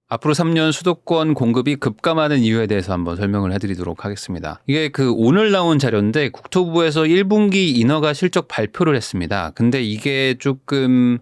앞으로 3년 수도권 공급이 급감하는 이유에 대해서 한번 설명을 해드리도록 하겠습니다. 이게 오늘 나온 자료인데 국토부에서 1분기 인허가 실적 발표를 했습니다. 근데 이게 조금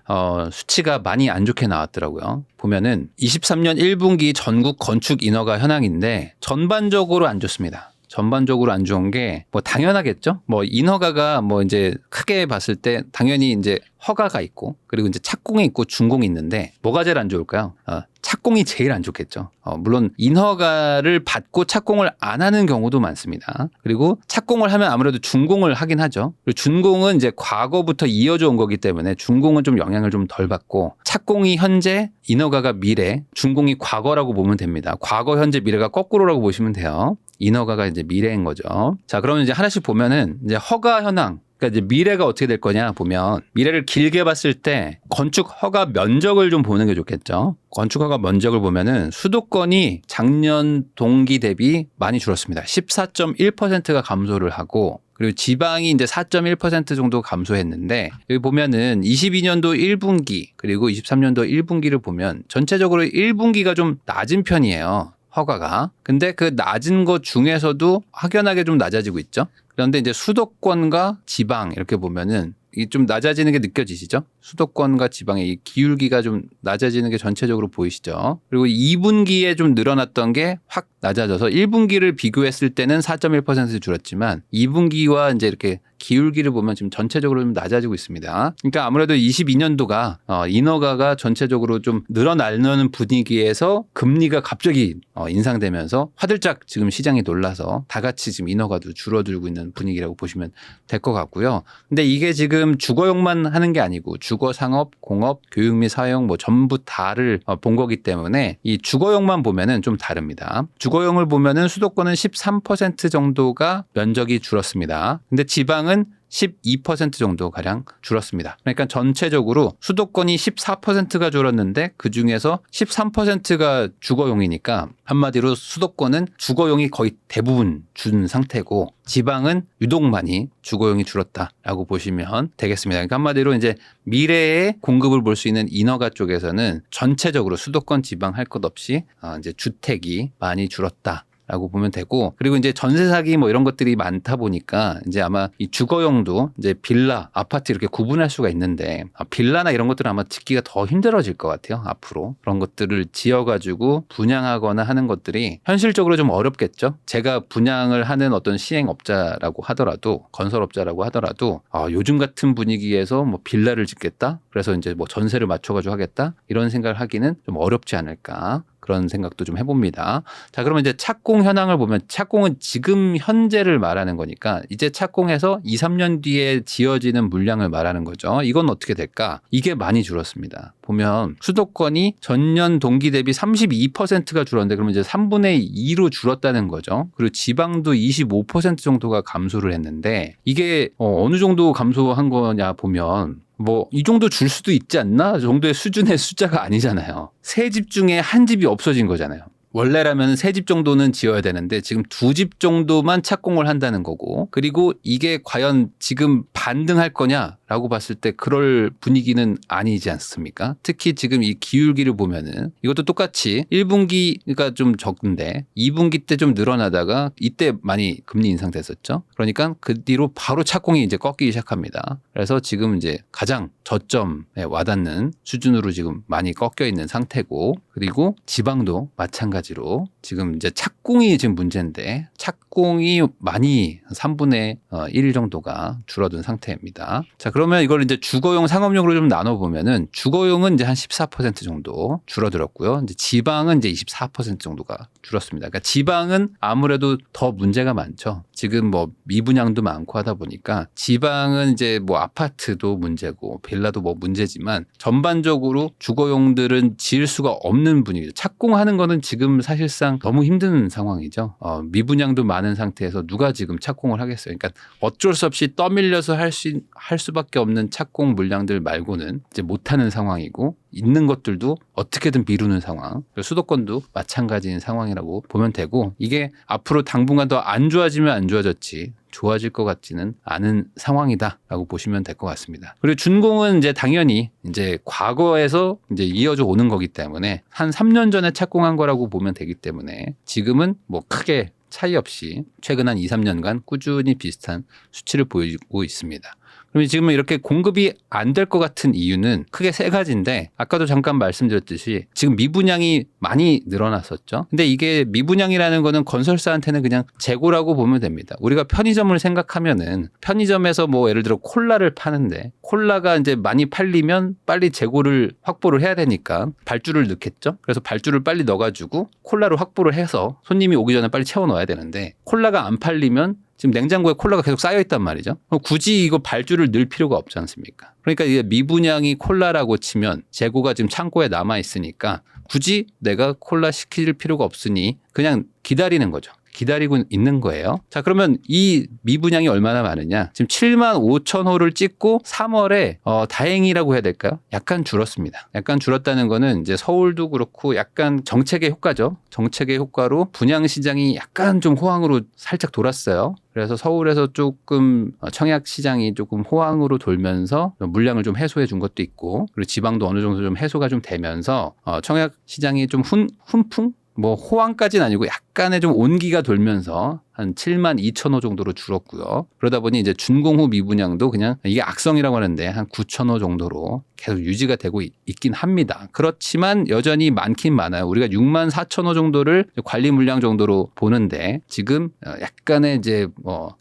수치가 많이 안 좋게 나왔더라고요. 보면은 23년 1분기 전국 건축 인허가 현황인데 전반적으로 안 좋습니다. 전반적으로 안 좋은 게 뭐 당연하겠죠. 뭐 인허가가 뭐 이제 크게 봤을 때 당연히 이제 허가가 있고 그리고 이제 착공이 있고 준공이 있는데 뭐가 제일 안 좋을까요? 착공이 제일 안 좋겠죠. 물론 인허가를 받고 착공을 안 하는 경우도 많습니다. 그리고 착공을 하면 아무래도 준공을 하긴 하죠. 그리고 준공은 이제 과거부터 이어져 온 거기 때문에 준공은 좀 영향을 좀 덜 받고 착공이 현재, 인허가가 미래, 준공이 과거라고 보면 됩니다. 과거, 현재, 미래가 거꾸로라고 보시면 돼요. 인허가가 이제 미래인 거죠. 자, 그러면 이제 하나씩 보면은 이제 허가 현황. 그러니까 이제 미래가 어떻게 될 거냐 보면 미래를 길게 봤을 때 건축 허가 면적을 좀 보는 게 좋겠죠. 건축 허가 면적을 보면은 수도권이 작년 동기 대비 많이 줄었습니다. 14.1%가 감소를 하고 그리고 지방이 이제 4.1% 정도 감소했는데 여기 보면은 22년도 1분기 그리고 23년도 1분기를 보면 전체적으로 1분기가 좀 낮은 편이에요. 허가가. 근데 그 낮은 것 중에서도 확연하게 좀 낮아지고 있죠. 그런데 이제 수도권과 지방 이렇게 보면은 이 좀 낮아지는 게 느껴지시죠? 수도권과 지방의 이 기울기가 좀 낮아지는 게 전체적으로 보이시죠? 그리고 2분기에 좀 늘어났던 게 확 낮아져서 1분기를 비교했을 때는 4.1% 줄었지만 2분기와 이제 이렇게 기울기를 보면 지금 전체적으로 좀 낮아지고 있습니다. 그러니까 아무래도 22년도가 인허가가 전체적으로 좀 늘어나는 분위기에서 금리가 갑자기 인상되면서 화들짝 지금 시장이 놀라서 다 같이 지금 인허가도 줄어들고 있는 분위기라고 보시면 될 것 같고요. 근데 이게 지금 주거용만 하는 게 아니고 주거, 상업, 공업, 교육 및 사회용 뭐 전부 다를 본 거기 때문에 이 주거용만 보면은 좀 다릅니다. 주거용을 보면은 수도권은 13% 정도가 면적이 줄었습니다. 근데 지방은 12% 정도 가량 줄었습니다. 그러니까 전체적으로 수도권이 14%가 줄었는데 그중에서 13%가 주거용이니까 한마디로 수도권은 주거용이 거의 대부분 준 상태고 지방은 유독 많이 주거용이 줄었다라고 보시면 되겠습니다. 그러니까 한마디로 이제 미래의 공급을 볼 수 있는 인허가 쪽에서는 전체적으로 수도권 지방 할 것 없이 이제 주택이 많이 줄었다. 라고 보면 되고 그리고 이제 전세 사기 뭐 이런 것들이 많다 보니까 이제 아마 이 주거용도 이제 빌라, 아파트 이렇게 구분할 수가 있는데 빌라나 이런 것들은 아마 짓기가 더 힘들어질 것 같아요. 앞으로 그런 것들을 지어가지고 분양하거나 하는 것들이 현실적으로 좀 어렵겠죠. 제가 분양을 하는 어떤 시행업자라고 하더라도 건설업자라고 하더라도 요즘 같은 분위기에서 뭐 빌라를 짓겠다. 그래서 이제 뭐 전세를 맞춰가지고 하겠다. 이런 생각을 하기는 좀 어렵지 않을까. 그런 생각도 좀 해봅니다. 자, 그러면 이제 착공 현황을 보면 착공은 지금 현재를 말하는 거니까 이제 착공해서 2, 3년 뒤에 지어지는 물량을 말하는 거죠. 이건 어떻게 될까? 이게 많이 줄었습니다. 보면 수도권이 전년 동기 대비 32%가 줄었는데 그러면 이제 3분의 2로 줄었다는 거죠. 그리고 지방도 25% 정도가 감소를 했는데 이게 어느 정도 감소한 거냐 보면 뭐 이 정도 줄 수도 있지 않나 정도의 수준의 숫자가 아니잖아요. 세 집 중에 한 집이 없어진 거잖아요. 원래라면 세 집 정도는 지어야 되는데 지금 두 집 정도만 착공을 한다는 거고 그리고 이게 과연 지금 반등할 거냐라고 봤을 때 그럴 분위기는 아니지 않습니까? 특히 지금 이 기울기를 보면은 이것도 똑같이 1분기가 좀 적은데 2분기 때 좀 늘어나다가 이때 많이 금리 인상됐었죠. 그러니까 그 뒤로 바로 착공이 이제 꺾이기 시작합니다. 그래서 지금 이제 가장 저점에 와닿는 수준으로 지금 많이 꺾여 있는 상태고 그리고 지방도 마찬가지로 지금 이제 착공이 지금 문제인데 착공이 많이 3분의 1 정도가 줄어든 상태입니다. 자, 그러면 이걸 이제 주거용, 상업용으로 좀 나눠보면은 주거용은 이제 한 14% 정도 줄어들었고요. 이제 지방은 이제 24% 정도가 줄었습니다. 그러니까 지방은 아무래도 더 문제가 많죠. 지금 뭐 미분양도 많고 하다 보니까 지방은 이제 뭐 아파트도 문제고 빌라도 뭐 문제지만 전반적으로 주거용들은 지을 수가 없는 분위기죠. 착공하는 거는 지금 사실상 너무 힘든 상황이죠. 미분양도 많은 상태에서 누가 지금 착공을 하겠어요. 그러니까 어쩔 수 없이 떠밀려서 할 수밖에 없는 착공 물량들 말고는 이제 못하는 상황이고 있는 것들도 어떻게든 미루는 상황. 수도권도 마찬가지인 상황이라고 보면 되고 이게 앞으로 당분간 더 안 좋아지면 안 좋아졌지 좋아질 것 같지는 않은 상황이다라고 보시면 될 것 같습니다. 그리고 준공은 이제 당연히 이제 과거에서 이제 이어져 오는 거기 때문에 한 3년 전에 착공한 거라고 보면 되기 때문에 지금은 뭐 크게 차이 없이 최근 한 2, 3년간 꾸준히 비슷한 수치를 보이고 있습니다. 그러면 지금 이렇게 공급이 안 될 것 같은 이유는 크게 세 가지인데 아까도 잠깐 말씀드렸듯이 지금 미분양이 많이 늘어났었죠. 근데 이게 미분양이라는 거는 건설사한테는 그냥 재고라고 보면 됩니다. 우리가 편의점을 생각하면은 편의점에서 뭐 예를 들어 콜라를 파는데 콜라가 이제 많이 팔리면 빨리 재고를 확보를 해야 되니까 발주를 넣겠죠. 그래서 발주를 빨리 넣어가지고 콜라를 확보를 해서 손님이 오기 전에 빨리 채워 넣어야 되는데 콜라가 안 팔리면 지금 냉장고에 콜라가 계속 쌓여 있단 말이죠. 굳이 이거 발주를 넣을 필요가 없지 않습니까? 그러니까 이게 미분양이 콜라라고 치면 재고가 지금 창고에 남아 있으니까 굳이 내가 콜라 시킬 필요가 없으니 그냥 기다리는 거죠. 기다리고 있는 거예요. 자, 그러면 이 미분양이 얼마나 많으냐? 지금 7만 5천 호를 찍고 3월에 다행이라고 해야 될까요? 약간 줄었습니다. 약간 줄었다는 거는 이제 서울도 그렇고 약간 정책의 효과죠. 정책의 효과로 분양 시장이 약간 좀 호황으로 살짝 돌았어요. 그래서 서울에서 조금 청약 시장이 조금 호황으로 돌면서 물량을 좀 해소해 준 것도 있고 그리고 지방도 어느 정도 좀 해소가 좀 되면서 청약 시장이 좀 훈풍? 뭐 호황까지는 아니고 약간의 좀 온기가 돌면서 한 7만 2천 호 정도로 줄었고요. 그러다 보니 이제 준공 후 미분양도 그냥 이게 악성이라고 하는데 한 9천 호 정도로 계속 유지가 되고 있긴 합니다. 그렇지만 여전히 많긴 많아요. 우리가 6만 4천 호 정도를 관리 물량 정도로 보는데 지금 약간의 이제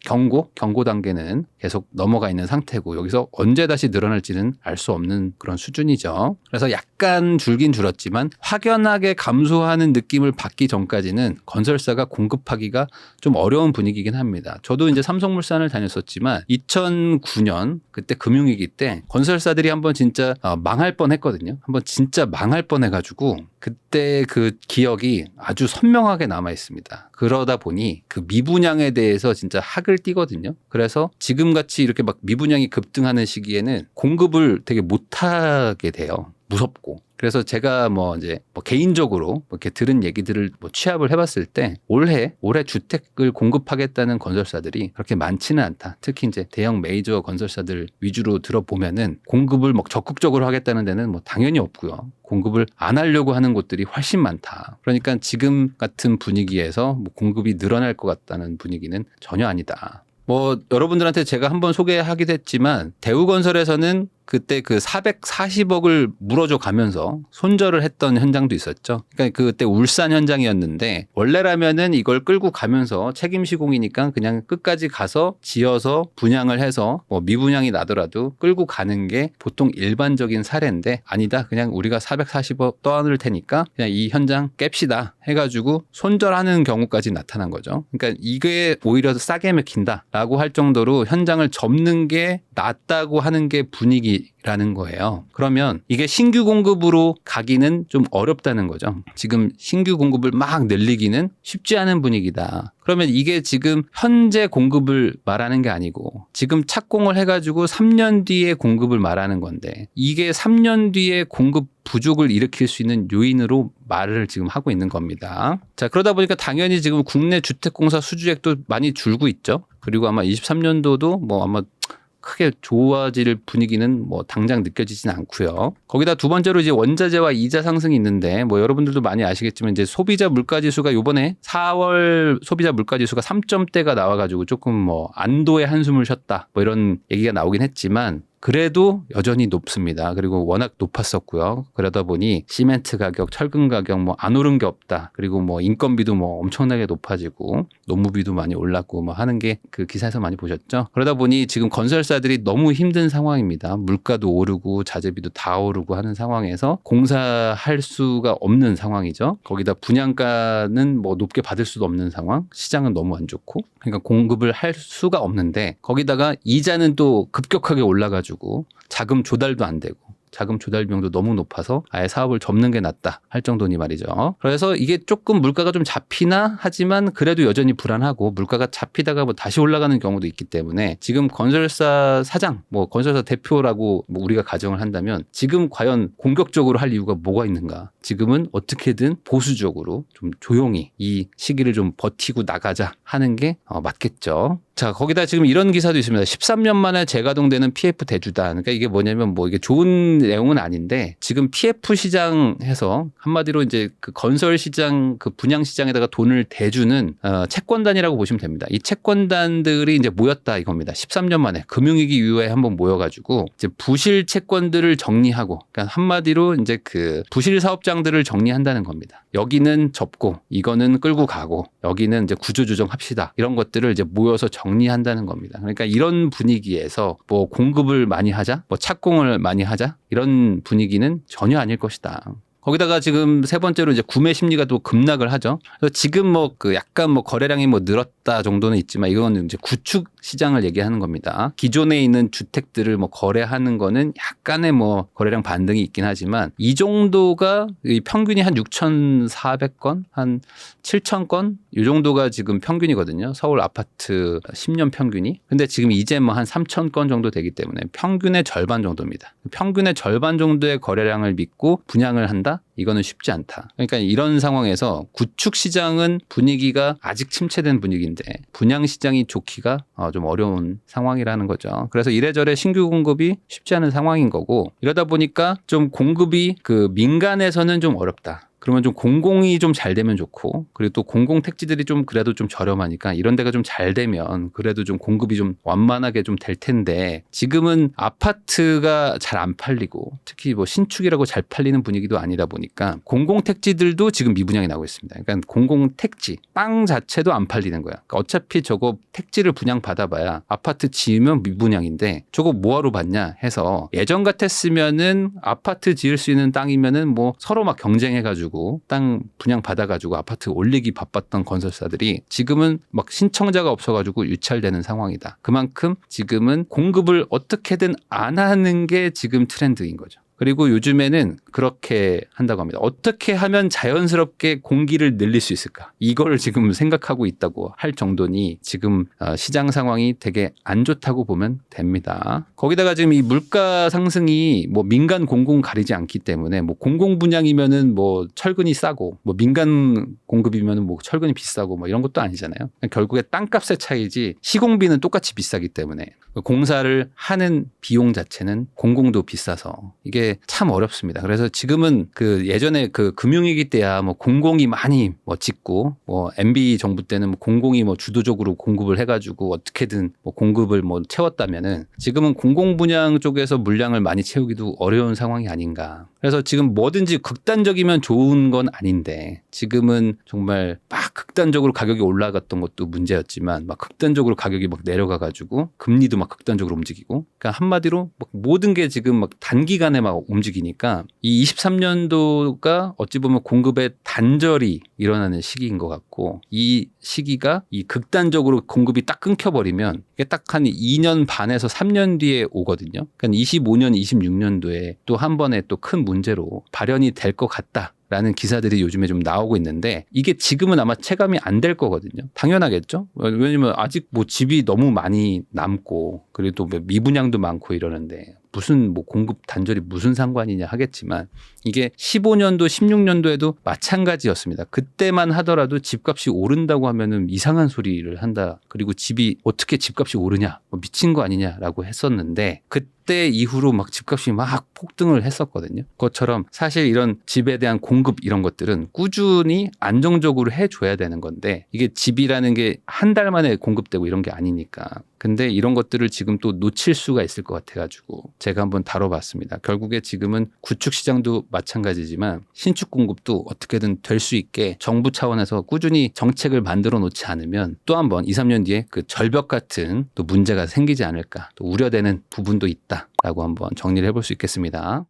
경고 단계는 계속 넘어가 있는 상태고 여기서 언제 다시 늘어날지는 알 수 없는 그런 수준이죠. 그래서 약간 줄긴 줄었지만 확연하게 감소하는 느낌을 받기 전까지는 건설사가 공급하기가 좀 어려운 분위기긴 합니다. 저도 이제 삼성물산을 다녔었지만 2009년 그때 금융위기 때 건설사들이 한번 진짜 망할 뻔했거든요. 한번 진짜 망할 뻔해가지고 그때 그 기억이 아주 선명하게 남아 있습니다. 그러다 보니 그 미분양에 대해서 진짜 학을 띄거든요. 그래서 지금같이 이렇게 막 미분양이 급등하는 시기에는 공급을 되게 못하게 돼요. 무섭고. 그래서 제가 이제 개인적으로 이렇게 들은 얘기들을 취합을 해봤을 때 올해 주택을 공급하겠다는 건설사들이 그렇게 많지는 않다. 특히 이제 대형 메이저 건설사들 위주로 들어보면은 공급을 적극적으로 하겠다는 데는 당연히 없고요. 공급을 안 하려고 하는 곳들이 훨씬 많다. 그러니까 지금 같은 분위기에서 공급이 늘어날 것 같다는 분위기는 전혀 아니다. 여러분들한테 제가 한번 소개하기도 했지만 대우건설에서는 그때 그 440억을 물어줘 가면서 손절을 했던 현장도 있었죠. 그러니까 그때 울산 현장이었는데 원래라면은 이걸 끌고 가면서 책임 시공이니까 그냥 끝까지 가서 지어서 분양을 해서 미분양이 나더라도 끌고 가는 게 보통 일반적인 사례인데 아니다. 그냥 우리가 440억 떠안을 테니까 그냥 이 현장 깹시다 해가지고 손절하는 경우까지 나타난 거죠. 그러니까 이게 오히려 싸게 맥힌다라고 할 정도로 현장을 접는 게 낫다고 하는 게 분위기라는 거예요. 그러면 이게 신규 공급으로 가기는 좀 어렵다는 거죠. 지금 신규 공급을 막 늘리기는 쉽지 않은 분위기다. 그러면 이게 지금 현재 공급을 말하는 게 아니고 지금 착공을 해가지고 3년 뒤에 공급을 말하는 건데 이게 3년 뒤에 공급 부족을 일으킬 수 있는 요인으로 말을 지금 하고 있는 겁니다. 자, 그러다 보니까 당연히 지금 국내 주택공사 수주액도 많이 줄고 있죠. 그리고 아마 23년도도 아마 크게 좋아질 분위기는 당장 느껴지진 않고요. 거기다 두 번째로 이제 원자재와 이자 상승이 있는데 여러분들도 많이 아시겠지만 이제 소비자 물가지수가 이번에 4월 소비자 물가지수가 3점대가 나와가지고 조금 안도의 한숨을 쉬었다 이런 얘기가 나오긴 했지만 그래도 여전히 높습니다. 그리고 워낙 높았었고요. 그러다 보니 시멘트 가격, 철근 가격 안 오른 게 없다. 그리고 인건비도 엄청나게 높아지고 노무비도 많이 올랐고 하는 게 그 기사에서 많이 보셨죠. 그러다 보니 지금 건설사들이 너무 힘든 상황입니다. 물가도 오르고 자재비도 다 오르고 하는 상황에서 공사할 수가 없는 상황이죠. 거기다 분양가는 높게 받을 수도 없는 상황. 시장은 너무 안 좋고. 그러니까 공급을 할 수가 없는데 거기다가 이자는 또 급격하게 올라가지고 자금 조달도 안 되고 자금 조달 비용도 너무 높아서 아예 사업을 접는 게 낫다 할 정도니 말이죠. 그래서 이게 조금 물가가 좀 잡히나 하지만 그래도 여전히 불안하고 물가가 잡히다가 다시 올라가는 경우도 있기 때문에 지금 건설사 사장, 건설사 대표라고 우리가 가정을 한다면 지금 과연 공격적으로 할 이유가 뭐가 있는가? 지금은 어떻게든 보수적으로 좀 조용히 이 시기를 좀 버티고 나가자 하는 게 맞겠죠. 자, 거기다 지금 이런 기사도 있습니다. 13년 만에 재가동되는 PF 대주다. 그러니까 이게 뭐냐면 뭐 이게 좋은 내용은 아닌데 지금 PF 시장에서 한마디로 이제 그 건설 시장 그 분양 시장에다가 돈을 대주는 채권단이라고 보시면 됩니다. 이 채권단들이 이제 모였다 이겁니다. 13년 만에 금융위기 이후에 한번 모여가지고 이제 부실 채권들을 정리하고 그러니까 한마디로 이제 그 부실 사업장들을 정리한다는 겁니다. 여기는 접고 이거는 끌고 가고 여기는 이제 구조조정 합시다. 이런 것들을 이제 모여서 정리한다는 겁니다. 그러니까 이런 분위기에서 뭐 공급을 많이 하자, 뭐 착공을 많이 하자 이런 분위기는 전혀 아닐 것이다. 거기다가 지금 세 번째로 이제 구매 심리가 또 급락을 하죠. 그래서 지금 뭐 그 약간 뭐 거래량이 뭐 늘었다 정도는 있지만 이건 이제 구축 시장을 얘기하는 겁니다. 기존에 있는 주택들을 뭐 거래하는 거는 약간의 뭐 거래량 반등이 있긴 하지만 이 정도가 이 평균이 한 6,400건, 한 7,000건 이 정도가 지금 평균이거든요. 서울 아파트 10년 평균이. 근데 지금 이제 뭐 한 3,000건 정도 되기 때문에 평균의 절반 정도입니다. 평균의 절반 정도의 거래량을 믿고 분양을 한다? 이거는 쉽지 않다. 그러니까 이런 상황에서 구축 시장은 분위기가 아직 침체된 분위기인데 분양 시장이 좋기가 좀 어려운 상황이라는 거죠. 그래서 이래저래 신규 공급이 쉽지 않은 상황인 거고 이러다 보니까 좀 공급이 그 민간에서는 좀 어렵다. 그러면 좀 공공이 좀 잘 되면 좋고 그리고 또 공공 택지들이 좀 그래도 좀 저렴하니까 이런 데가 좀 잘 되면 그래도 좀 공급이 좀 완만하게 좀 될 텐데 지금은 아파트가 잘 안 팔리고 특히 뭐 신축이라고 잘 팔리는 분위기도 아니다 보니까 공공 택지들도 지금 미분양이 나오고 있습니다. 그러니까 공공 택지 땅 자체도 안 팔리는 거야. 그러니까 어차피 저거 택지를 분양 받아봐야 아파트 지으면 미분양인데 저거 뭐하러 받냐 해서 예전 같았으면은 아파트 지을 수 있는 땅이면은 뭐 서로 막 경쟁해가지고 땅 분양 받아가지고 아파트 올리기 바빴던 건설사들이 지금은 막 신청자가 없어가지고 유찰되는 상황이다. 그만큼 지금은 공급을 어떻게든 안 하는 게 지금 트렌드인 거죠. 그리고 요즘에는 그렇게 한다고 합니다. 어떻게 하면 자연스럽게 공기를 늘릴 수 있을까? 이걸 지금 생각하고 있다고 할 정도니 지금 시장 상황이 되게 안 좋다고 보면 됩니다. 거기다가 지금 이 물가 상승이 뭐 민간 공공 가리지 않기 때문에 뭐 공공 분양이면은 뭐 철근이 싸고 뭐 민간 공급이면은 뭐 철근이 비싸고 뭐 이런 것도 아니잖아요. 결국에 땅값의 차이지 시공비는 똑같이 비싸기 때문에 공사를 하는 비용 자체는 공공도 비싸서 이게 참 어렵습니다. 그래서 지금은 그 예전에 그 금융위기 때야 뭐 공공이 많이 뭐 짓고 뭐 MB 정부 때는 뭐 공공이 뭐 주도적으로 공급을 해가지고 어떻게든 뭐 공급을 뭐 채웠다면은 지금은 공공 분양 쪽에서 물량을 많이 채우기도 어려운 상황이 아닌가. 그래서 지금 뭐든지 극단적이면 좋은 건 아닌데 지금은 정말 막 극단적으로 가격이 올라갔던 것도 문제였지만 막 극단적으로 가격이 막 내려가가지고 금리도 막 극단적으로 움직이고 그러니까 한마디로 막 모든 게 지금 막 단기간에 막 움직이니까 이 23년도가 어찌 보면 공급의 단절이 일어나는 시기인 것 같고 이 시기가 이 극단적으로 공급이 딱 끊겨버리면 이게 딱 한 2년 반에서 3년 뒤에 오거든요. 그러니까 25년, 26년도에 또 한 번에 또 큰 문제로 발현이 될 것 같다. 라는 기사들이 요즘에 좀 나오고 있는데 이게 지금은 아마 체감이 안 될 거거든요. 당연하겠죠. 왜냐면 아직 뭐 집이 너무 많이 남고 그리고 또 미분양도 많고 이러는데 무슨 뭐 공급 단절이 무슨 상관이냐 하겠지만 이게 15년도 16년도에도 마찬가지였습니다. 그때만 하더라도 집값이 오른다고 하면은 이상한 소리를 한다. 그리고 집이 어떻게 집값이 오르냐 뭐 미친 거 아니냐라고 했었는데 그때 이후로 막 집값이 막 폭등을 했었거든요. 그것처럼 사실 이런 집에 대한 공급 이런 것들은 꾸준히 안정적으로 해줘야 되는 건데 이게 집이라는 게 한 달 만에 공급되고 이런 게 아니니까. 근데 이런 것들을 지금 또 놓칠 수가 있을 것 같아가지고 제가 한번 다뤄봤습니다. 결국에 지금은 구축 시장도 마찬가지지만 신축 공급도 어떻게든 될 수 있게 정부 차원에서 꾸준히 정책을 만들어 놓지 않으면 또 한번 2, 3년 뒤에 그 절벽 같은 또 문제가 생기지 않을까 또 우려되는 부분도 있다라고 한번 정리를 해볼 수 있겠습니다.